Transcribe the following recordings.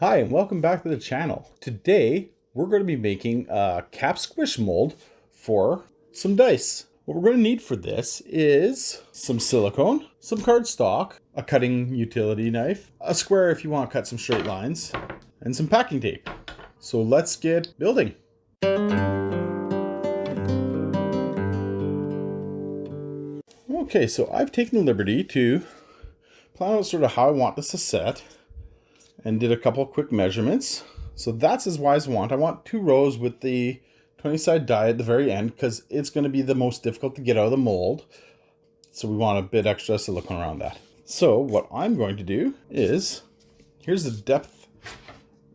Hi, and welcome back to the channel. Today, we're going to be making a cap squish mold for some dice. What we're going to need for this is some silicone, some cardstock, a cutting utility knife, a square if you want to cut some straight lines, and some packing tape. So let's get building. Okay, so I've taken the liberty to plan out sort of how I want this to set and did a couple quick measurements. So that's as wide as I want. I want 2 rows with the 20-side die at the very end because it's going to be the most difficult to get out of the mold. So we want a bit extra silicone around that. So what I'm going to do is, here's the depth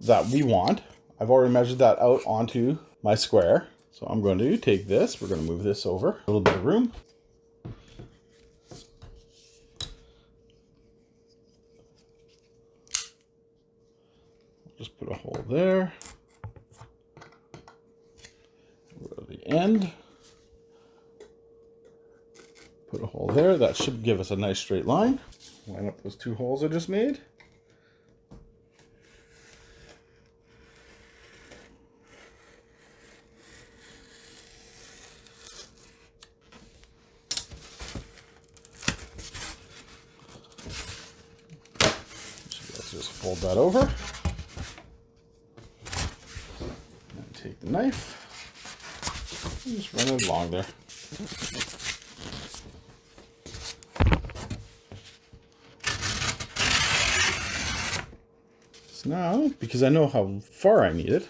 that we want. I've already measured that out onto my square. So I'm going to take this, we're going to move this over, a little bit of room. Just put a hole there. Go to the end. Put a hole there. That should give us a nice straight line. Line up those 2 holes I just made. Let's just fold that over. And take the knife. And just run it along there. So now, because I know how far I need it,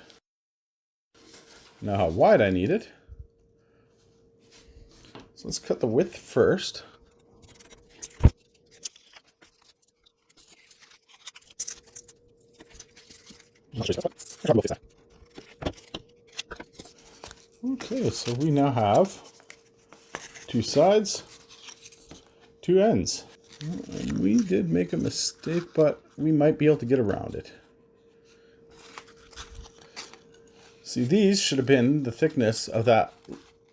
now how wide I need it, so let's cut the width first. Okay, so we now have 2 sides, 2 ends. And we did make a mistake, but we might be able to get around it. See, these should have been the thickness of that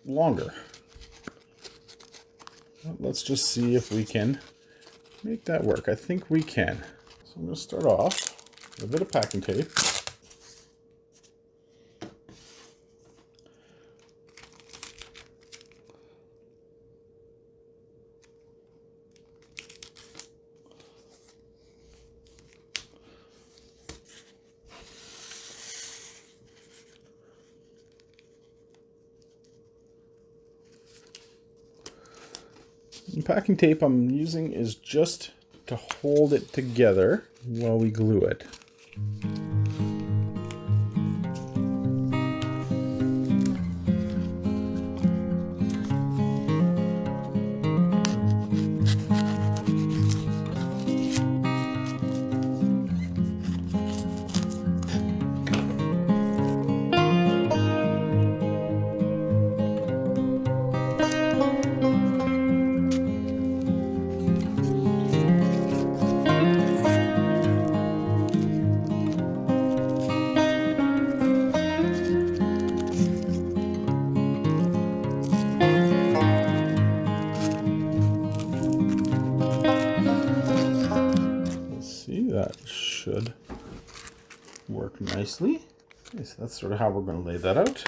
longer. Well, let's just see if we can make that work. I think we can. So I'm going to start off with a bit of packing tape. The packing tape I'm using is just to hold it together while we glue it. That should work nicely. Okay, so that's sort of how we're going to lay that out.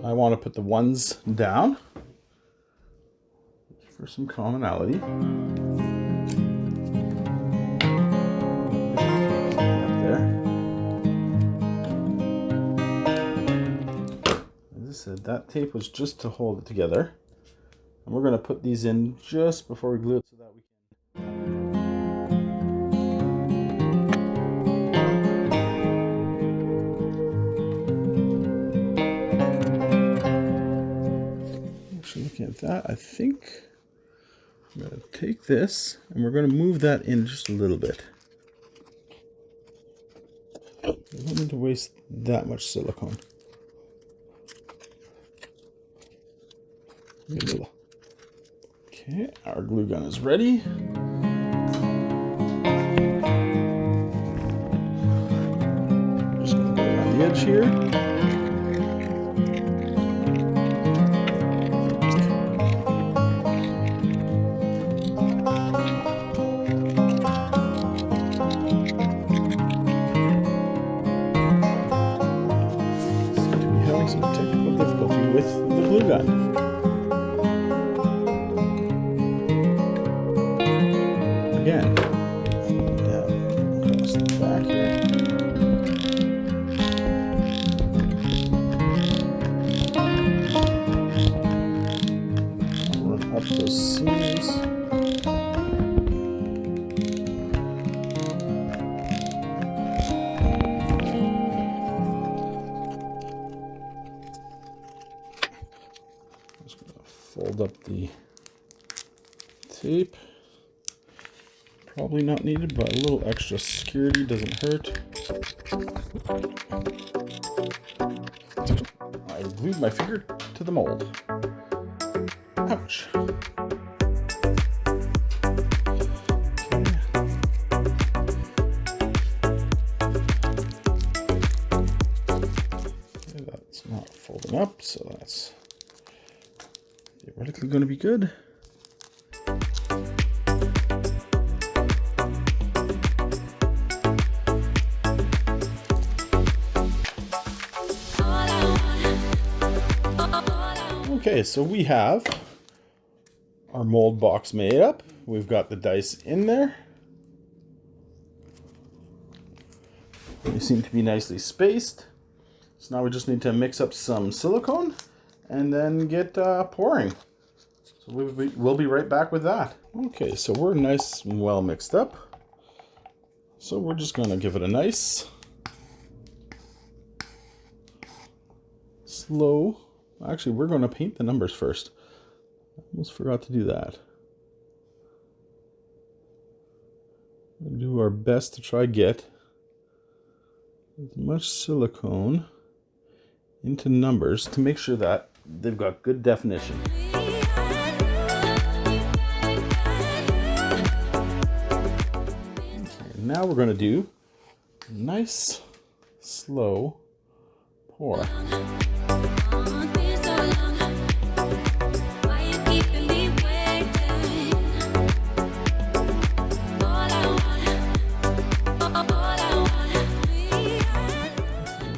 I want to put the ones down for some commonality. As I said, that tape was just to hold it together. And we're going to put these in just before we glue it so that we can. Looking at that, I think I'm going to take this and we're going to move that in just a little bit. I don't need to waste that much silicone. Okay, our glue gun is ready. Just going to go around the edge here. Some technical difficulty with the glue gun. Again, down across the back here. I'll run up those seams. Fold up the tape. Probably not needed, but a little extra security doesn't hurt. I glued my finger to the mold. Ouch. Okay, that's not folding up, so that's theoretically going to be good. Okay, so we have our mold box made up. We've got the dice in there. They seem to be nicely spaced. So now we just need to mix up some silicone and then get pouring. So we'll be right back with that. Okay, so we're nice and well mixed up. So we're just going to give it a nice slow. Actually, we're going to paint the numbers first. I almost forgot to do that. We'll do our best to try get as much silicone into numbers to make sure that they've got good definition. Okay, now we're going to do a nice, slow pour.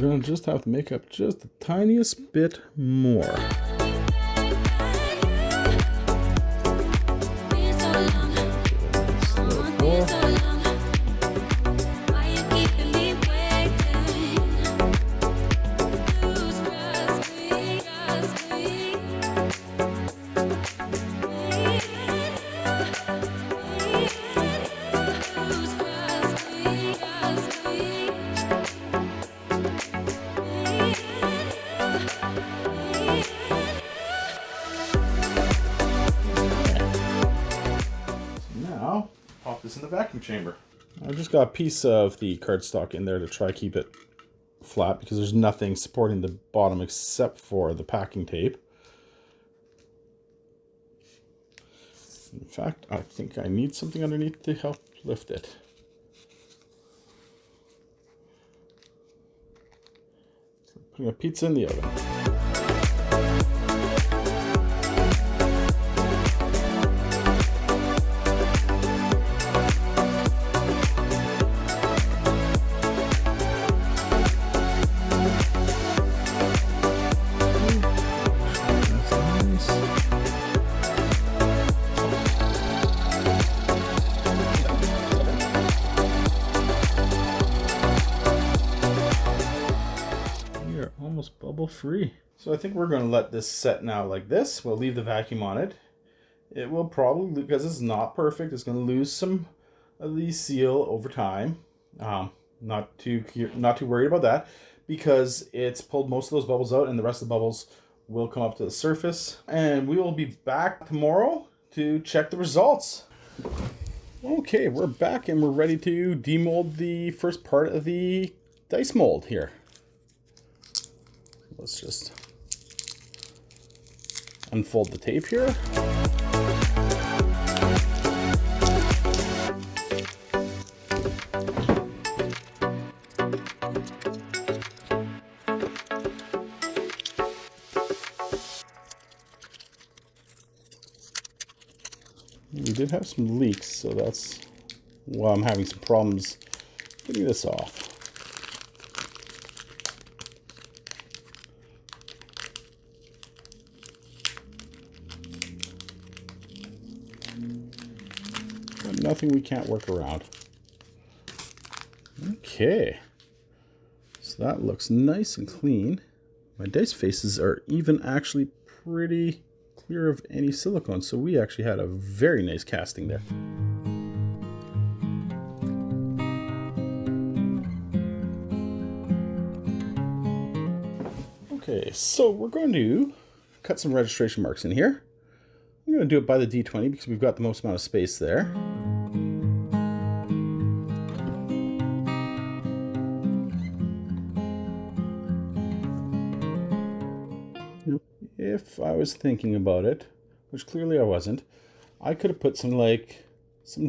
We're going to just have to make up just the tiniest bit more. Slow pour. Pop this in the vacuum chamber. I've just got a piece of the cardstock in there to try keep it flat because there's nothing supporting the bottom except for the packing tape. In fact, I think I need something underneath to help lift it. So putting a pizza in the oven. Almost bubble free. So I think we're going to let this set now like this. We'll leave the vacuum on it. It will probably, because it's not perfect, it's going to lose some of the seal over time. Not too worried about that because it's pulled most of those bubbles out and the rest of the bubbles will come up to the surface. And we will be back tomorrow to check the results. Okay, we're back and we're ready to demold the first part of the dice mold here. Let's just unfold the tape here. We did have some leaks, so that's why I'm having some problems getting this off. But nothing we can't work around. Okay, so that looks nice and clean. My dice faces are even actually pretty clear of any silicone, so we actually had a very nice casting there. Okay, so we're going to cut some registration marks in here. I'm going to do it by the D20 because we've got the most amount of space there. If I was thinking about it, which clearly I wasn't, I could have put some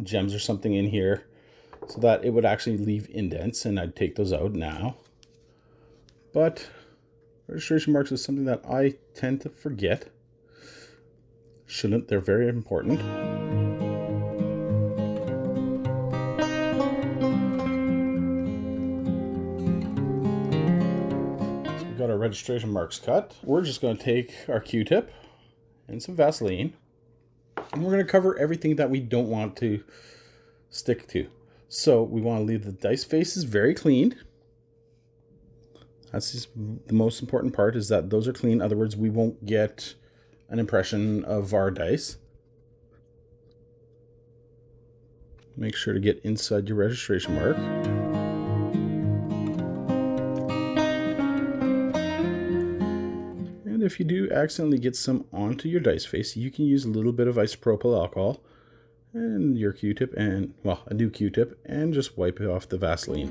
gems or something in here so that it would actually leave indents, and I'd take those out now. But registration marks is something that I tend to forget. Shouldn't, they're very important. Got our registration marks cut. We're just going to take our Q-tip and some Vaseline, and we're going to cover everything that we don't want to stick to. So we want to leave the dice faces very clean. That's just the most important part, is that those are clean. In other words, we won't get an impression of our dice. Make sure to get inside your registration mark. And if you do accidentally get some onto your dice face, you can use a little bit of isopropyl alcohol and your Q-tip, and, well, a new Q-tip, and just wipe it off the Vaseline.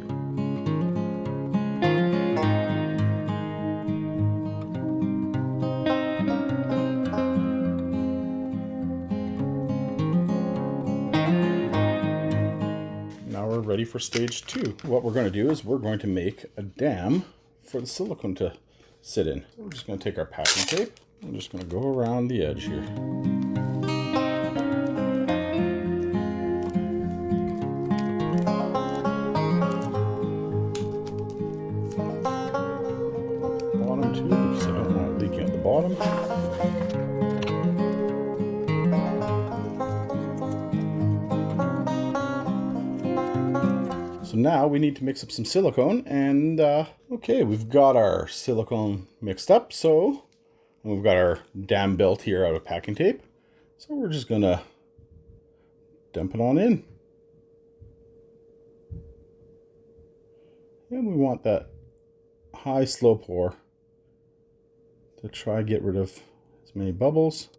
Now we're ready for stage 2. What we're going to do is we're going to make a dam for the silicone to sit in. We're just going to take our packing tape. I'm just going to go around the edge here. Bottom too, because I don't want it leaking at the bottom. So now we need to mix up some silicone, and okay, we've got our silicone mixed up, and we've got our dam built here out of packing tape. So we're just gonna dump it on in. And we want that high slow pour to try get rid of as many bubbles.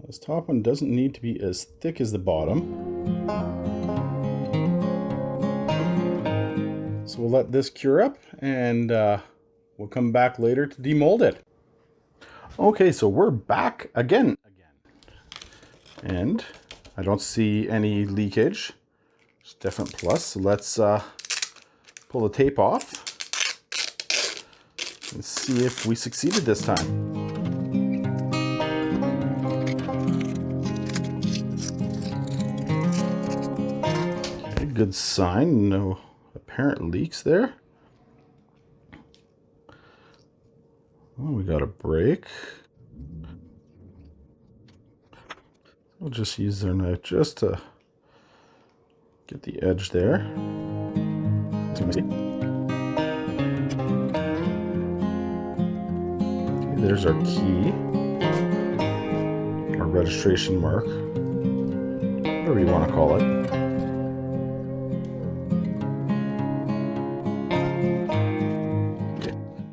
This top one doesn't need to be as thick as the bottom. So we'll let this cure up, and we'll come back later to demold it. Okay, so we're back again. And I don't see any leakage. It's a definite plus. So let's pull the tape off and see if we succeeded this time. Okay, good sign. No apparent leaks there. Oh, we got a break. We'll just use our knife just to get the edge there. Okay, there's our key, our registration mark, whatever you want to call it.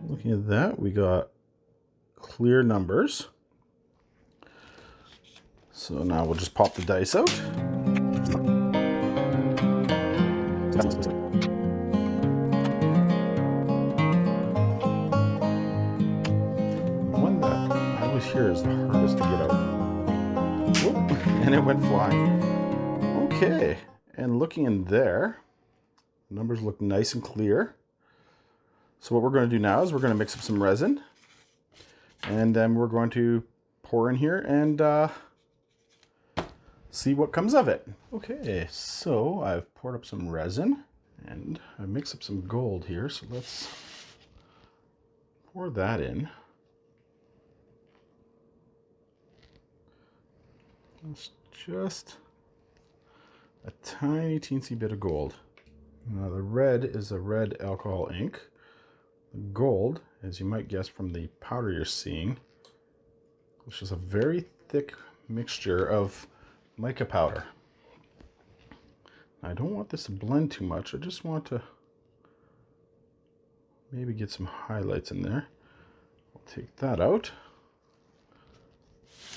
Looking at that, we got clear numbers. So now we'll just pop the dice out. One that I always hear is the hardest to get out. Whoop, and it went flying. Okay, and looking in there, numbers look nice and clear. So what we're going to do now is we're going to mix up some resin, and then we're going to pour in here and see what comes of it. Okay, so I've poured up some resin and I mixed up some gold here, so let's pour that in. It's just a tiny teensy bit of gold. Now the red is a red alcohol ink. The gold, as you might guess from the powder you're seeing, which is a very thick mixture of mica powder. I don't want this to blend too much. I just want to maybe get some highlights in there. I'll take that out.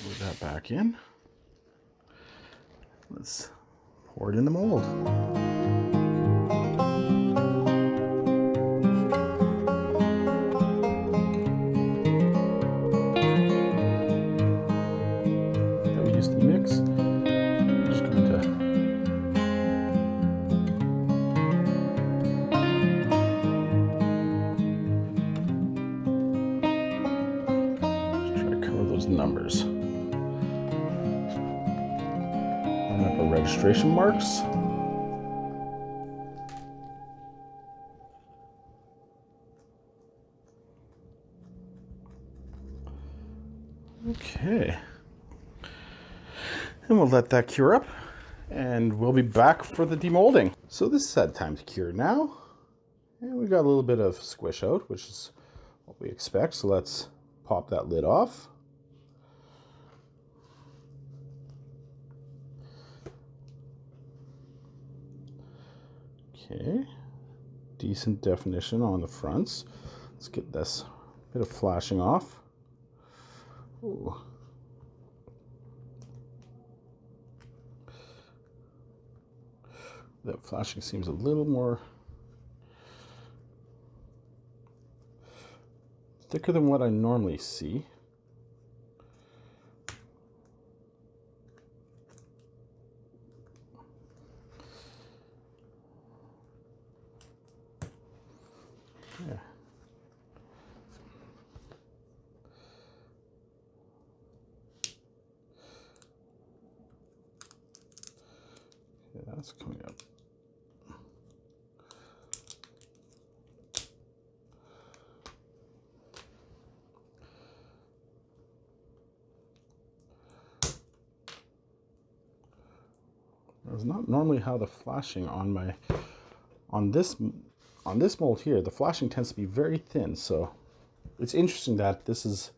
Move that back in. Let's pour it in the mold. That we used to mix. I'm just going to try to cover those numbers. Line up our registration marks. Okay, and we'll let that cure up, and we'll be back for the demolding. So this has had time to cure now, and we got a little bit of squish out, which is what we expect. So let's pop that lid off. Okay, decent definition on the fronts. Let's get this bit of flashing off. Ooh. That flashing seems a little more thicker than what I normally see. Yeah. That's coming up. That's not normally how the flashing on this mold here, the flashing tends to be very thin, so it's interesting that this is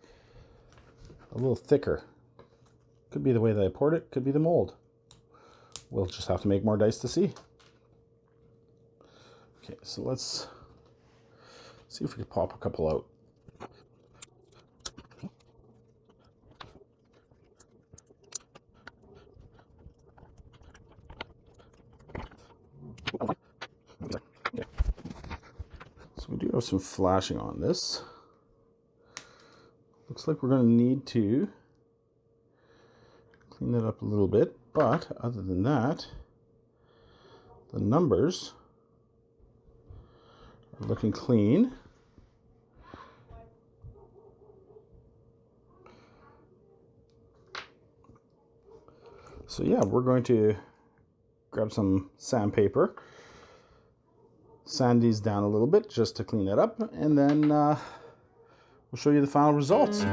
a little thicker. Could be the way that I poured it, could be the mold. We'll just have to make more dice to see. Okay, so let's see if we can pop a couple out. Okay. So we do have some flashing on this. Looks like we're going to need to clean that up a little bit, but other than that, the numbers are looking clean. So yeah, we're going to grab some sandpaper, sand these down a little bit just to clean it up, and then we'll show you the final results.